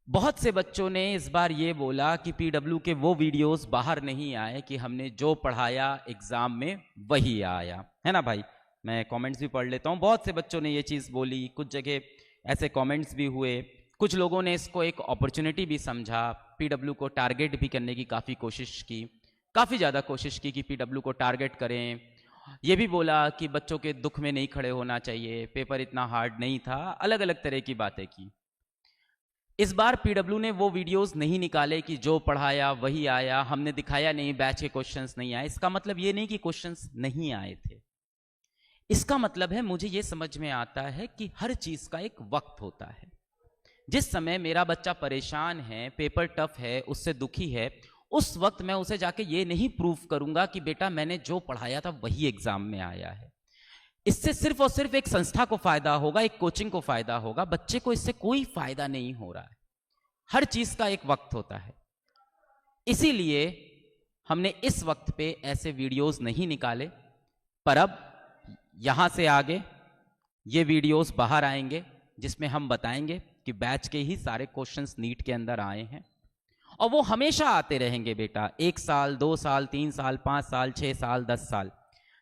बहुत से बच्चों ने इस बार ये बोला कि पीडब्ल्यू के वो वीडियोस बाहर नहीं आए कि हमने जो पढ़ाया एग्जाम में वही आया, है ना भाई। मैं कमेंट्स भी पढ़ लेता हूँ। बहुत से बच्चों ने ये चीज़ बोली, कुछ जगह ऐसे कमेंट्स भी हुए, कुछ लोगों ने इसको एक अपॉर्चुनिटी भी समझा, पीडब्ल्यू को टारगेट भी करने की काफ़ी कोशिश की, काफ़ी ज़्यादा कोशिश की कि पीडब्ल्यू को टारगेट करें। ये भी बोला कि बच्चों के दुख में नहीं खड़े होना चाहिए, पेपर इतना हार्ड नहीं था, अलग अलग तरह की बातें की। इस बार पीडब्ल्यू ने वो वीडियोस नहीं निकाले कि जो पढ़ाया वही आया, हमने दिखाया नहीं बैच के क्वेश्चंस नहीं आए। इसका मतलब ये नहीं कि क्वेश्चंस नहीं आए थे, इसका मतलब है मुझे ये समझ में आता है कि हर चीज का एक वक्त होता है। जिस समय मेरा बच्चा परेशान है, पेपर टफ है, उससे दुखी है, उस वक्त मैं उसे जाके ये नहीं प्रूव करूंगा कि बेटा मैंने जो पढ़ाया था वही एग्जाम में आया है। इससे सिर्फ और सिर्फ एक संस्था को फायदा होगा, एक कोचिंग को फायदा होगा, बच्चे को इससे कोई फायदा नहीं हो रहा है। हर चीज का एक वक्त होता है, इसीलिए हमने इस वक्त पे ऐसे वीडियोस नहीं निकाले। पर अब यहां से आगे ये वीडियोस बाहर आएंगे जिसमें हम बताएंगे कि बैच के ही सारे क्वेश्चंस नीट के अंदर आए हैं, और वो हमेशा आते रहेंगे बेटा। 1 साल, 2 साल, 3 साल, 5 साल, 6 साल, 10 साल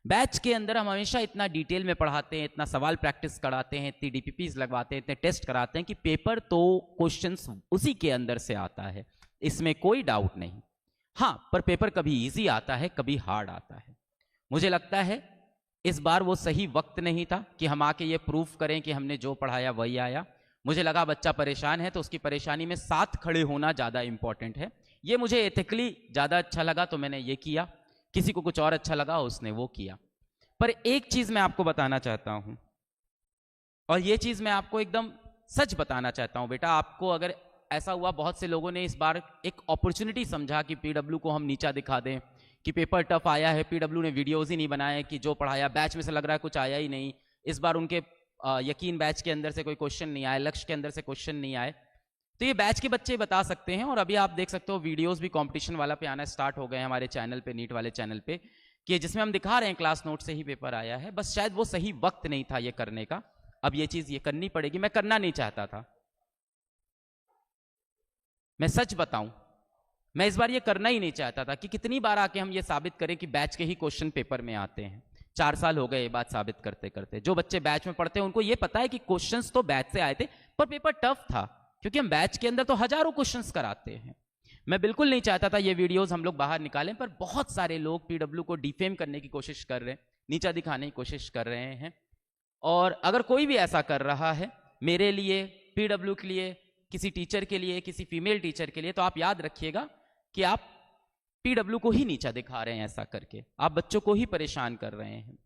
बैच के अंदर हम हमेशा इतना डिटेल में पढ़ाते हैं, इतना सवाल प्रैक्टिस कराते हैं, इतनी डीपीपीज लगवाते हैं, इतने टेस्ट कराते हैं कि पेपर तो क्वेश्चंस उसी के अंदर से आता है, इसमें कोई डाउट नहीं। हाँ, पर पेपर कभी इजी आता है, कभी हार्ड आता है। मुझे लगता है इस बार वो सही वक्त नहीं था कि हम आके ये प्रूफ करें कि हमने जो पढ़ाया वही आया। मुझे लगा बच्चा परेशान है तो उसकी परेशानी में साथ खड़े होना ज़्यादा इंपॉर्टेंट है। ये मुझे एथिकली ज़्यादा अच्छा लगा तो मैंने ये किया, किसी को कुछ और अच्छा लगा उसने वो किया। पर एक चीज़ मैं आपको बताना चाहता हूँ, और ये चीज़ मैं आपको एकदम सच बताना चाहता हूँ बेटा। आपको अगर ऐसा हुआ, बहुत से लोगों ने इस बार एक अपॉर्चुनिटी समझा कि पीडब्ल्यू को हम नीचा दिखा दें कि पेपर टफ आया है, पीडब्ल्यू ने वीडियोस ही नहीं बनाए, कि जो पढ़ाया बैच में से लग रहा है कुछ आया ही नहीं। इस बार उनके यकीन बैच के अंदर से कोई क्वेश्चन नहीं आए, लक्ष्य के अंदर से क्वेश्चन नहीं आए। तो ये बैच के बच्चे बता सकते हैं, और अभी आप देख सकते हो वीडियोस भी कंपटीशन वाला पे आना स्टार्ट हो गए हैं हमारे चैनल पे, नीट वाले चैनल पे, कि जिसमें हम दिखा रहे हैं क्लास नोट से ही पेपर आया है। बस शायद वो सही वक्त नहीं था ये करने का, अब ये चीज ये करनी पड़ेगी। मैं करना नहीं चाहता था, मैं सच बताऊं, मैं इस बार ये करना ही नहीं चाहता था कि कितनी बार आके हम ये साबित करें कि बैच के ही क्वेश्चन पेपर में आते हैं। 4 साल हो गए ये बात साबित करते करते। जो बच्चे बैच में पढ़ते हैं उनको ये पता है कि क्वेश्चंस तो बैच से आए थे, पर पेपर टफ था, क्योंकि हम बैच के अंदर तो हजारों क्वेश्चंस कराते हैं। मैं बिल्कुल नहीं चाहता था ये वीडियोस हम लोग बाहर निकालें, पर बहुत सारे लोग पीडब्ल्यू को डिफेम करने की कोशिश कर रहे हैं, नीचा दिखाने की कोशिश कर रहे हैं। और अगर कोई भी ऐसा कर रहा है मेरे लिए, पीडब्ल्यू के लिए, किसी टीचर के लिए, किसी फीमेल टीचर के लिए, तो आप याद रखिएगा कि आप पीडब्ल्यू को ही नीचा दिखा रहे हैं। ऐसा करके आप बच्चों को ही परेशान कर रहे हैं।